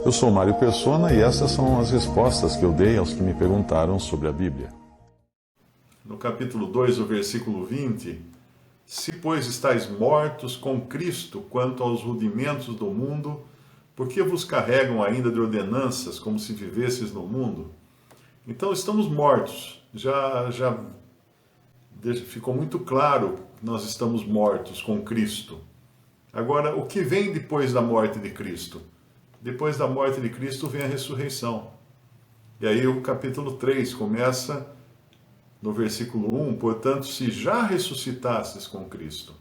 Eu sou Mário Persona e essas são as respostas que eu dei aos que me perguntaram sobre a Bíblia. No capítulo 2, o versículo 20, se pois estáis mortos com Cristo quanto aos rudimentos do mundo, por que vos carregam ainda de ordenanças como se vivesseis no mundo? Então estamos mortos, já ficou muito claro que nós estamos mortos com Cristo. Agora, o que vem depois da morte de Cristo? Depois da morte de Cristo vem a ressurreição. E aí o capítulo 3 começa no versículo 1, portanto, se já ressuscitastes com Cristo,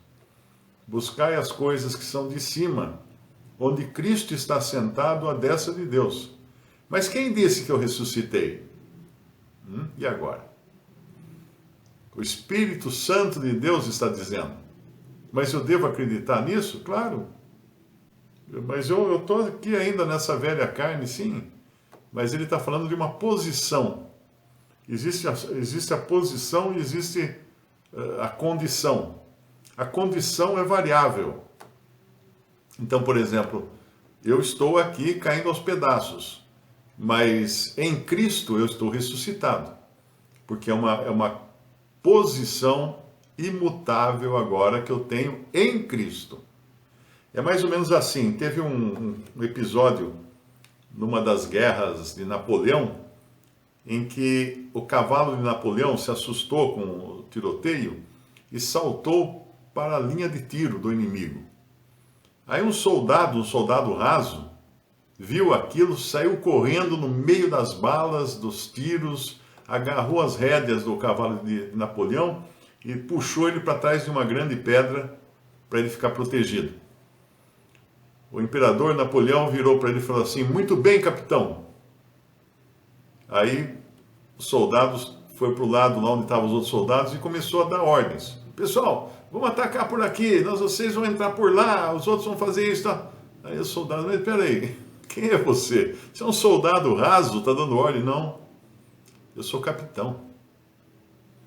buscai as coisas que são de cima, onde Cristo está sentado à destra de Deus. Mas quem disse que eu ressuscitei? E agora? O Espírito Santo de Deus está dizendo. Mas eu devo acreditar nisso? Claro. Mas eu estou aqui ainda nessa velha carne, sim. Mas ele está falando de uma posição. Existe a posição e existe a condição. A condição é variável. Então, por exemplo, eu estou aqui caindo aos pedaços. Mas em Cristo eu estou ressuscitado. Porque é uma posição imutável agora que eu tenho em Cristo. É mais ou menos assim, teve um episódio numa das guerras de Napoleão, em que o cavalo de Napoleão se assustou com o tiroteio e saltou para a linha de tiro do inimigo. Aí um soldado raso, viu aquilo, saiu correndo no meio das balas, dos tiros, agarrou as rédeas do cavalo de Napoleão e puxou ele para trás de uma grande pedra para ele ficar protegido. O imperador Napoleão virou para ele e falou assim: muito bem, capitão. Aí os soldados foi para o lado lá onde estavam os outros soldados e começou a dar ordens. Pessoal, vamos atacar por aqui, vocês vão entrar por lá, os outros vão fazer isso. Tá? Aí os soldados, mas peraí, quem é você? Você é um soldado raso, está dando ordem? Não, eu sou capitão.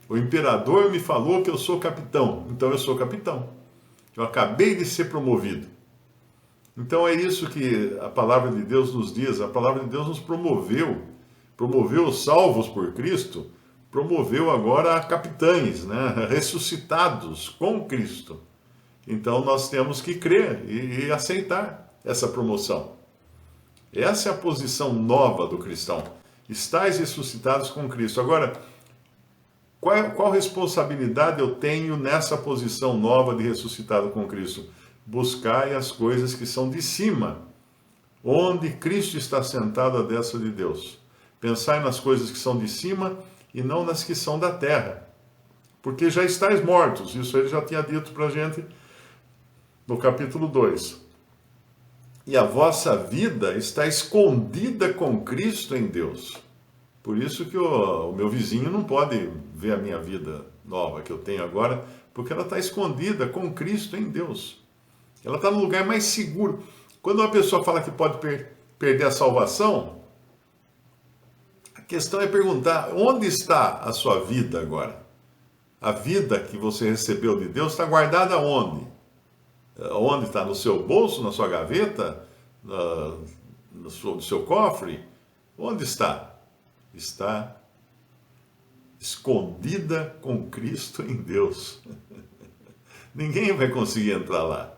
O imperador me falou que eu sou capitão, então eu sou capitão. Eu acabei de ser promovido. Então é isso que a palavra de Deus nos diz. A palavra de Deus nos promoveu os salvos por Cristo, promoveu agora a capitães, né? Ressuscitados com Cristo. Então nós temos que crer e aceitar essa promoção. Essa é a posição nova do cristão. Estais ressuscitados com Cristo. Agora, qual responsabilidade eu tenho nessa posição nova de ressuscitado com Cristo? Buscai as coisas que são de cima, onde Cristo está sentado à destra de Deus. Pensai nas coisas que são de cima e não nas que são da terra. Porque já estáis mortos. Isso ele já tinha dito para a gente no capítulo 2. E a vossa vida está escondida com Cristo em Deus. Por isso que o meu vizinho não pode ver a minha vida nova que eu tenho agora, porque ela está escondida com Cristo em Deus. Ela está no lugar mais seguro. Quando uma pessoa fala que pode perder a salvação, a questão é perguntar: onde está a sua vida agora? A vida que você recebeu de Deus está guardada onde? Onde está? No seu bolso, na sua gaveta? No seu cofre? Onde está? Está escondida com Cristo em Deus. Ninguém vai conseguir entrar lá.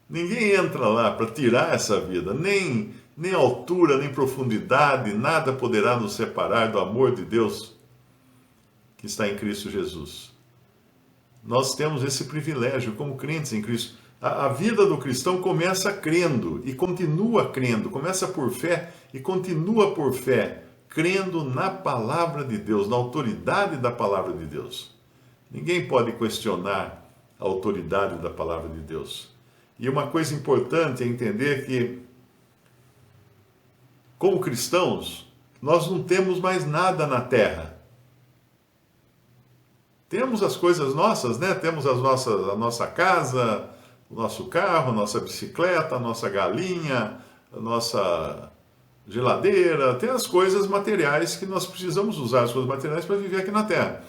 Ninguém entra lá para tirar essa vida, nem altura, nem profundidade, nada poderá nos separar do amor de Deus que está em Cristo Jesus. Nós temos esse privilégio como crentes em Cristo. A vida do cristão começa crendo e continua crendo, começa por fé e continua por fé, crendo na palavra de Deus, na autoridade da palavra de Deus. Ninguém pode questionar a autoridade da palavra de Deus. E uma coisa importante é entender que, como cristãos, nós não temos mais nada na terra. Temos as coisas nossas, né? Temos a nossa casa, o nosso carro, a nossa bicicleta, a nossa galinha, a nossa geladeira, tem as coisas materiais que nós precisamos usar, as coisas materiais para viver aqui na terra.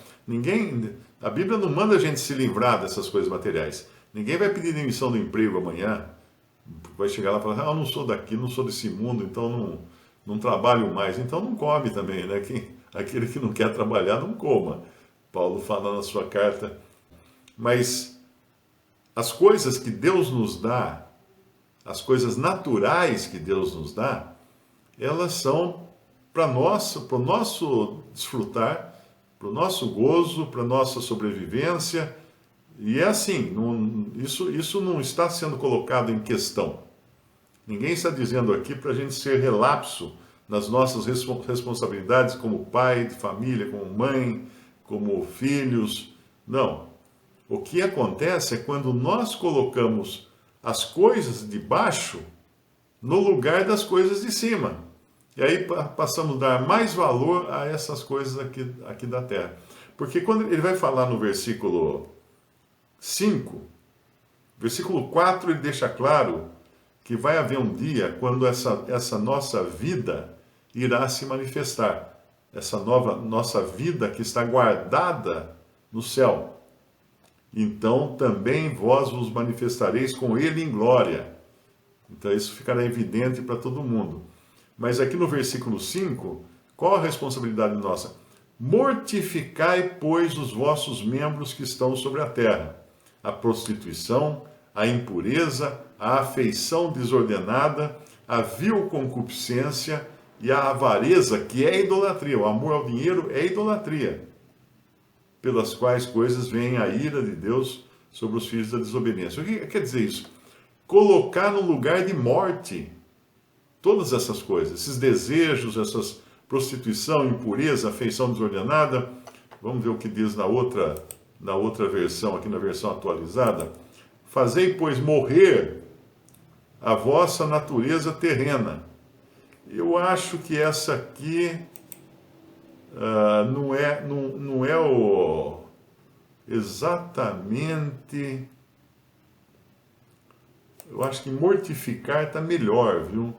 A Bíblia não manda a gente se livrar dessas coisas materiais. Ninguém vai pedir demissão do emprego amanhã. vai chegar lá e falar, eu não sou daqui, não sou desse mundo, então não trabalho mais. Então não come também, né? Aquele que não quer trabalhar, não coma. Paulo fala na sua carta. Mas as coisas que Deus nos dá, as coisas naturais que Deus nos dá, elas são para o nosso desfrutar, para o nosso gozo, para a nossa sobrevivência. E é assim, isso não está sendo colocado em questão. Ninguém está dizendo aqui para a gente ser relapso nas nossas responsabilidades como pai de família, como mãe, como filhos. Não. O que acontece é quando nós colocamos as coisas de baixo no lugar das coisas de cima. E aí passamos a dar mais valor a essas coisas aqui da terra. Porque quando ele vai falar no versículo 5, versículo 4, ele deixa claro que vai haver um dia quando essa nossa vida irá se manifestar. Essa nossa vida que está guardada no céu. Então também vós vos manifestareis com ele em glória. Então isso ficará evidente para todo mundo. Mas aqui no versículo 5, qual a responsabilidade nossa? Mortificai, pois, os vossos membros que estão sobre a terra. A prostituição, a impureza, a afeição desordenada, a vil concupiscência e a avareza, que é idolatria. O amor ao dinheiro é idolatria, pelas quais coisas vem a ira de Deus sobre os filhos da desobediência. O que quer dizer isso? Colocar no lugar de morte todas essas coisas, esses desejos, essas prostituição, impureza, afeição desordenada. Vamos ver o que diz na outra versão, aqui na versão atualizada. Fazei, pois, morrer a vossa natureza terrena. Eu acho que essa aqui não é exatamente. Eu acho que mortificar está melhor, viu?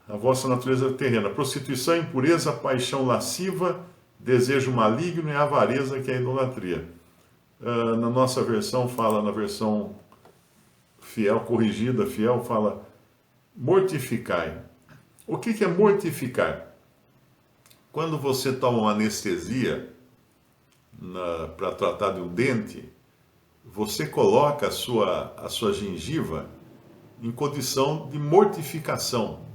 A vossa natureza terrena. Prostituição, impureza, paixão lasciva, desejo maligno e avareza, que é a idolatria. Na nossa versão fala, na versão fiel, corrigida, fiel, fala mortificai. O que é mortificar? Quando você toma uma anestesia para tratar de um dente, você coloca a sua gengiva em condição de mortificação.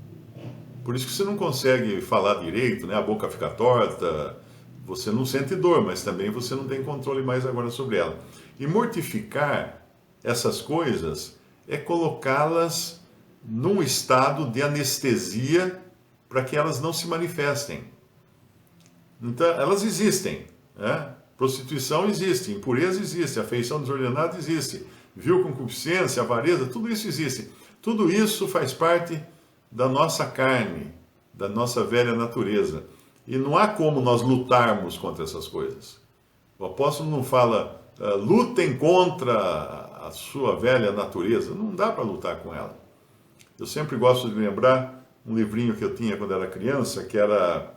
Por isso que você não consegue falar direito, né? A boca fica torta, você não sente dor, mas também você não tem controle mais agora sobre ela. E mortificar essas coisas é colocá-las num estado de anestesia para que elas não se manifestem. Então, elas existem, né? Prostituição existe, impureza existe, afeição desordenada existe, vil concupiscência, avareza, tudo isso existe. Tudo isso faz parte da nossa carne, da nossa velha natureza. E não há como nós lutarmos contra essas coisas. O apóstolo não fala, lutem contra a sua velha natureza. Não dá para lutar com ela. Eu sempre gosto de lembrar um livrinho que eu tinha quando era criança, que era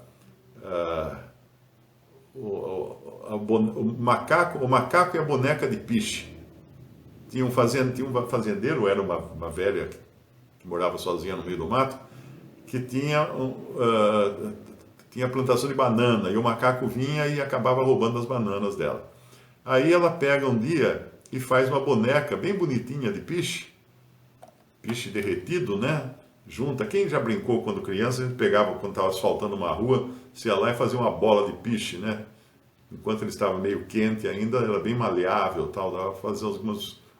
o macaco e a boneca de piche. Tinha um fazendeiro, era uma velha que morava sozinha no meio do mato, que tinha plantação de banana, e o macaco vinha e acabava roubando as bananas dela. Aí ela pega um dia e faz uma boneca bem bonitinha de piche derretido, né? Junta. Quem já brincou quando criança, a gente pegava, quando estava asfaltando uma rua, você ia lá e fazia uma bola de piche, né? Enquanto ele estava meio quente ainda, era bem maleável, tal, dava para fazer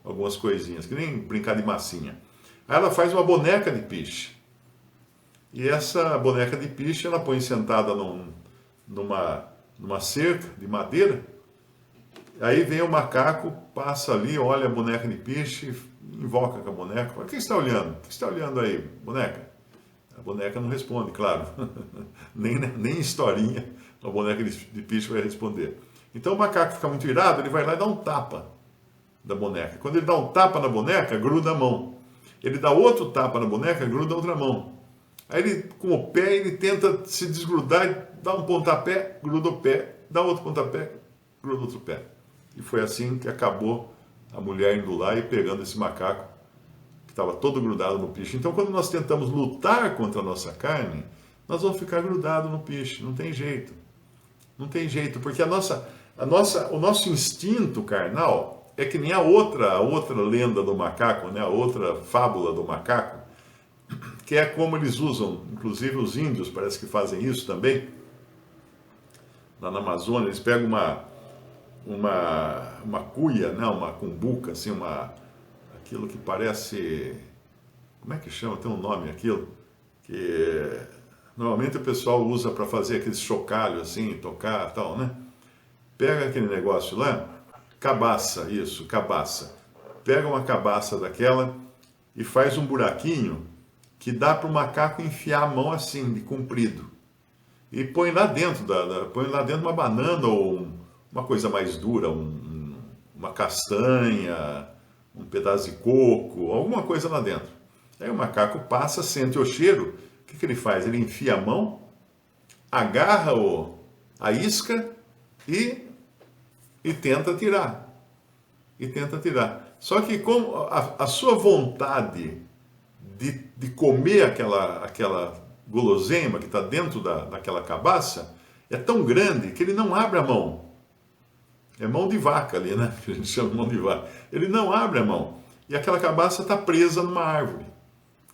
algumas coisinhas, que nem brincar de massinha. Aí ela faz uma boneca de piche. E essa boneca de piche, ela põe sentada numa cerca de madeira. Aí vem o macaco, passa ali, olha a boneca de piche, invoca com a boneca. Fala, quem está olhando? O que está olhando aí, boneca? A boneca não responde, claro. nem historinha a boneca de piche vai responder. Então o macaco fica muito irado, ele vai lá e dá um tapa da boneca. Quando ele dá um tapa na boneca, gruda a mão. Ele dá outro tapa na boneca, gruda a outra mão. Aí ele, com o pé, ele tenta se desgrudar, dá um pontapé, gruda o pé, dá outro pontapé, gruda outro pé. E foi assim que acabou a mulher indo lá e pegando esse macaco estava todo grudado no piche. Então, quando nós tentamos lutar contra a nossa carne, nós vamos ficar grudados no piche, não tem jeito. Não tem jeito, porque o nosso instinto carnal é que nem a outra lenda do macaco, né? A outra fábula do macaco, que é como eles usam, inclusive os índios parece que fazem isso também, lá na Amazônia, eles pegam uma cuia, né? Uma cumbuca, assim, aquilo que parece, como é que chama? Tem um nome aquilo, que normalmente o pessoal usa para fazer aqueles chocalhos assim, tocar e tal, né? Pega aquele negócio lá, cabaça, isso, cabaça. Pega uma cabaça daquela e faz um buraquinho que dá para o macaco enfiar a mão assim, de comprido. E põe lá dentro, põe lá dentro uma banana ou uma coisa mais dura, uma castanha, um pedaço de coco, alguma coisa lá dentro. Aí o macaco passa, sente o cheiro, o que ele faz? Ele enfia a mão, agarra a isca e tenta tirar. E tenta tirar. Só que como a sua vontade de comer aquela guloseima que está dentro daquela cabaça é tão grande que ele não abre a mão. É mão de vaca ali, né? Que a gente chama de mão de vaca. Ele não abre a mão. E aquela cabaça está presa numa árvore.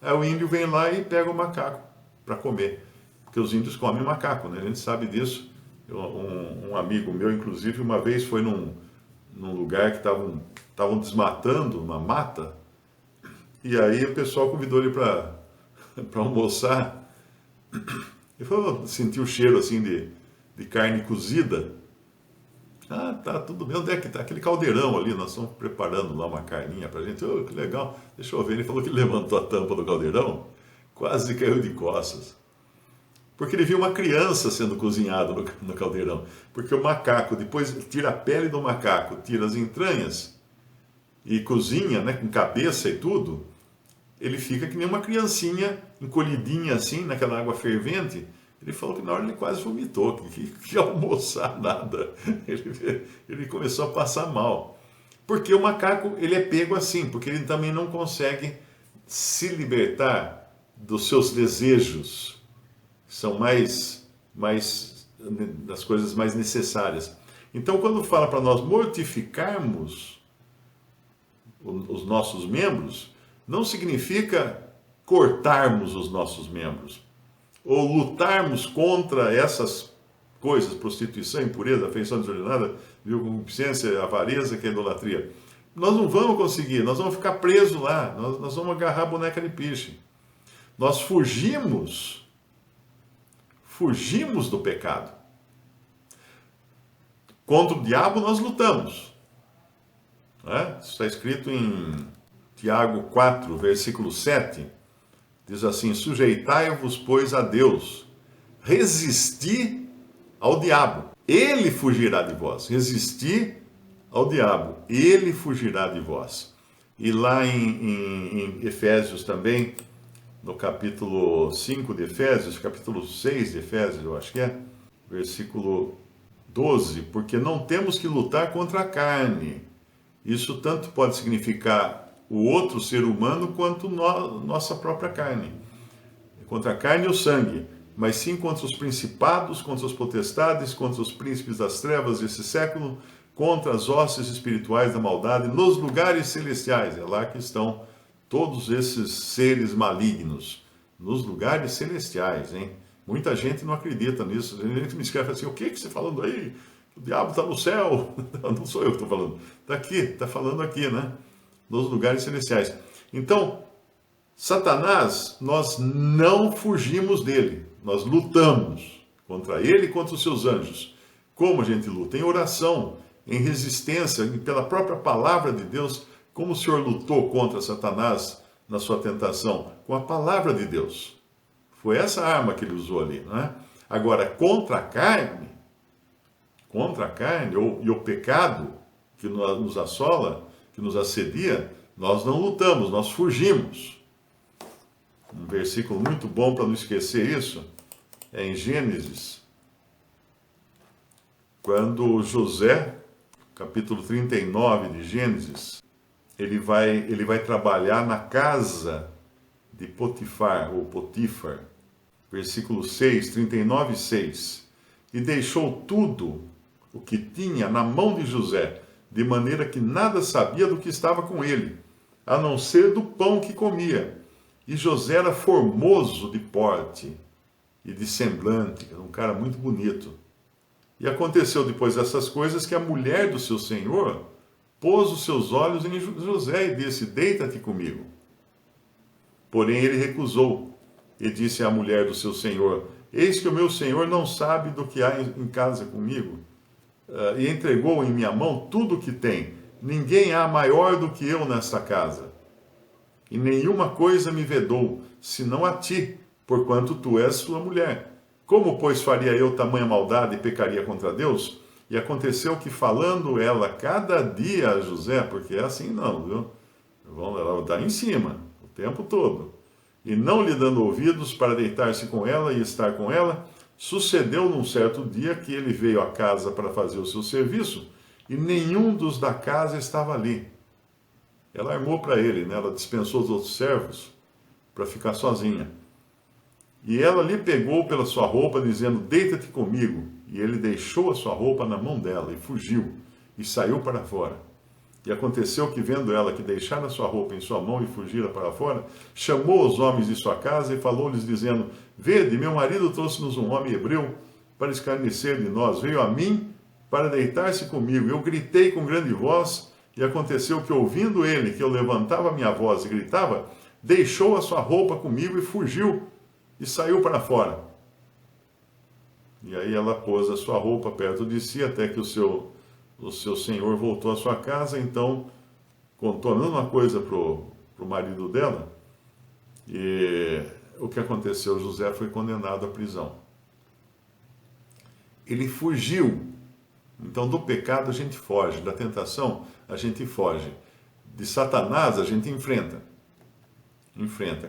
Aí o índio vem lá e pega o macaco para comer. Porque os índios comem macaco, né? A gente sabe disso. Um amigo meu, inclusive, uma vez foi num lugar que estavam desmatando uma mata. E aí o pessoal convidou ele para almoçar. Ele falou, sentiu o cheiro assim de carne cozida. Ah, tá, tudo bem. Onde é que tá? Aquele caldeirão ali, nós estamos preparando lá uma carninha pra gente. Oh, que legal. Deixa eu ver. Ele falou que levantou a tampa do caldeirão, quase caiu de costas. Porque ele viu uma criança sendo cozinhada no caldeirão. Porque o macaco, depois tira a pele do macaco, tira as entranhas e cozinha, né, com cabeça e tudo, ele fica que nem uma criancinha encolhidinha assim, naquela água fervente. Ele falou que na hora ele quase vomitou, que almoçar nada. Ele começou a passar mal. Porque o macaco, ele é pego assim, porque ele também não consegue se libertar dos seus desejos, que são das coisas mais necessárias. Então, quando fala para nós mortificarmos os nossos membros, não significa cortarmos os nossos membros, ou lutarmos contra essas coisas, prostituição, impureza, afeição desordenada, concupiscência, avareza, que é idolatria. Nós não vamos conseguir, nós vamos ficar presos lá, nós vamos agarrar a boneca de piche. Nós fugimos do pecado. Contra o diabo nós lutamos. Né? Isso está escrito em Tiago 4, versículo 7. Diz assim, sujeitai-vos, pois, a Deus, resisti ao diabo, ele fugirá de vós. Resisti ao diabo, ele fugirá de vós. E lá em Efésios também, no capítulo 5 de Efésios, capítulo 6 de Efésios, eu acho que é, versículo 12, porque não temos que lutar contra a carne. Isso tanto pode significar o outro ser humano quanto nossa própria carne. Contra a carne e o sangue, mas sim contra os principados, contra os potestades, contra os príncipes das trevas desse século, contra as hostes espirituais da maldade nos lugares celestiais. É lá que estão todos esses seres malignos, nos lugares celestiais, hein? Muita gente não acredita nisso. A gente me escreve assim, o que você está falando aí? O diabo está no céu. Não sou eu que estou falando. Está aqui, está falando aqui, né? Nos lugares celestiais. Então, Satanás, nós não fugimos dele, nós lutamos contra ele e contra os seus anjos. Como a gente luta? Em oração, em resistência, pela própria palavra de Deus. Como o Senhor lutou contra Satanás na sua tentação? Com a palavra de Deus. Foi essa arma que ele usou ali, não é? Agora, contra a carne, e o pecado que nos assola, que nos assedia, nós não lutamos, nós fugimos. Um versículo muito bom para não esquecer isso, é em Gênesis, quando José, capítulo 39 de Gênesis, ele vai trabalhar na casa de Potifar, ou Potifar, versículo 6, 39, 6. E deixou tudo o que tinha na mão de José, de maneira que nada sabia do que estava com ele, a não ser do pão que comia. E José era formoso de porte e de semblante, era um cara muito bonito. E aconteceu depois dessas coisas que a mulher do seu senhor pôs os seus olhos em José e disse: deita-te comigo. Porém ele recusou e disse à mulher do seu senhor: eis que o meu senhor não sabe do que há em casa comigo, e entregou em minha mão tudo o que tem. Ninguém há maior do que eu nesta casa. E nenhuma coisa me vedou, senão a ti, porquanto tu és sua mulher. Como, pois, faria eu tamanha maldade e pecaria contra Deus? E aconteceu que, falando ela cada dia a José, porque é assim não, viu? Ela está em cima, o tempo todo. E não lhe dando ouvidos para deitar-se com ela e estar com ela, sucedeu num certo dia que ele veio à casa para fazer o seu serviço, e nenhum dos da casa estava ali. Ela armou para ele, né? Ela dispensou os outros servos para ficar sozinha. E ela lhe pegou pela sua roupa, dizendo: deita-te comigo. E ele deixou a sua roupa na mão dela e fugiu, e saiu para fora. E aconteceu que, vendo ela que deixara a sua roupa em sua mão e fugira para fora, chamou os homens de sua casa e falou-lhes, dizendo: vede, meu marido trouxe-nos um homem hebreu para escarnecer de nós. Veio a mim para deitar-se comigo. Eu gritei com grande voz, e aconteceu que, ouvindo ele que eu levantava a minha voz e gritava, deixou a sua roupa comigo e fugiu, e saiu para fora. E aí ela pôs a sua roupa perto de si, até que o seu senhor voltou à sua casa. Então contou a mesma coisa para o marido dela, e o que aconteceu? José foi condenado à prisão. Ele fugiu. Então, do pecado a gente foge, da tentação a gente foge, de Satanás a gente enfrenta.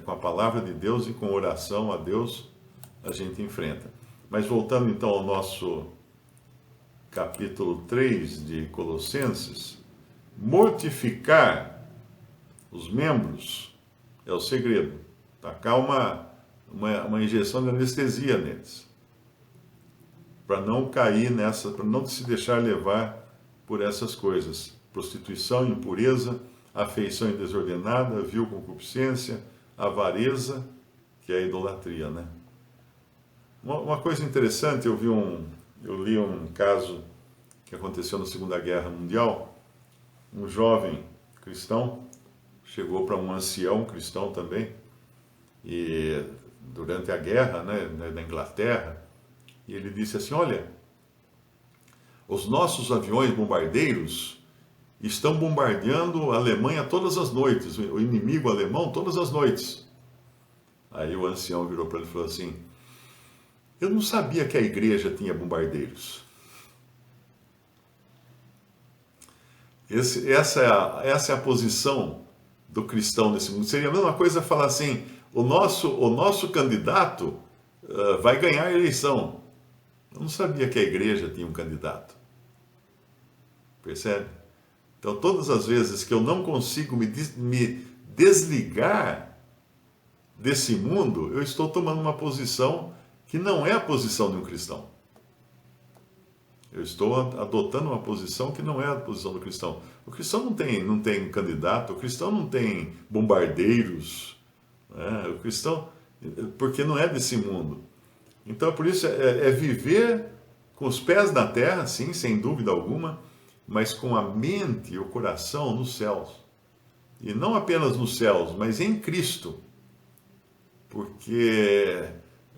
Com a palavra de Deus e com oração a Deus a gente enfrenta. Mas voltando então ao nosso capítulo 3 de Colossenses, mortificar os membros é o segredo. Tacar uma injeção de anestesia neles, para não cair nessa, para não se deixar levar por essas coisas: prostituição, impureza, afeição desordenada, vil concupiscência, avareza, que é a idolatria, né? Uma coisa interessante, eu li um caso que aconteceu na Segunda Guerra Mundial. Um jovem cristão chegou para um ancião cristão também, e durante a guerra, né, na Inglaterra, e ele disse assim: olha, os nossos aviões bombardeiros estão bombardeando a Alemanha todas as noites, o inimigo alemão todas as noites. Aí o ancião virou para ele e falou assim: eu não sabia que a igreja tinha bombardeiros. Essa é a posição do cristão nesse mundo. Seria a mesma coisa falar assim: o nosso candidato vai ganhar a eleição. Eu não sabia que a igreja tinha um candidato. Percebe? Então, todas as vezes que eu não consigo me desligar desse mundo, eu estou tomando uma posição que não é a posição de um cristão. Eu estou adotando uma posição que não é a posição do cristão. O cristão não tem candidato, o cristão não tem bombardeiros, né? O cristão, porque não é desse mundo. Então, por isso, é viver com os pés na terra, sim, sem dúvida alguma, mas com a mente e o coração nos céus. E não apenas nos céus, mas em Cristo. Porque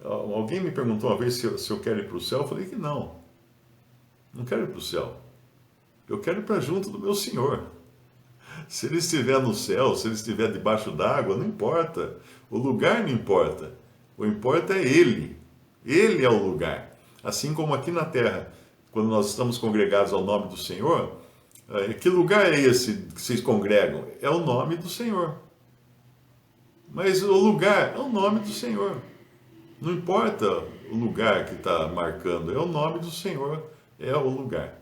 alguém me perguntou uma vez se eu quero ir para o céu. Eu falei que não. Não quero ir para o céu. Eu quero ir para junto do meu Senhor. Se ele estiver no céu, se ele estiver debaixo d'água, não importa. O lugar não importa. O que importa é Ele. Ele é o lugar. Assim como aqui na terra, quando nós estamos congregados ao nome do Senhor, que lugar é esse que vocês congregam? É o nome do Senhor. Mas o lugar é o nome do Senhor. Não importa o lugar que está marcando, é o nome do Senhor, é o lugar.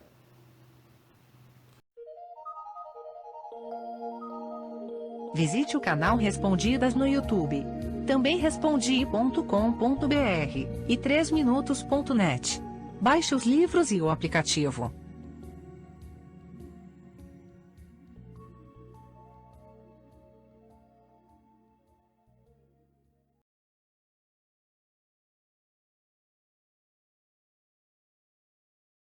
Visite o canal Respondidas no YouTube. Também respondi.com.br e 3minutos.net. Baixe os livros e o aplicativo.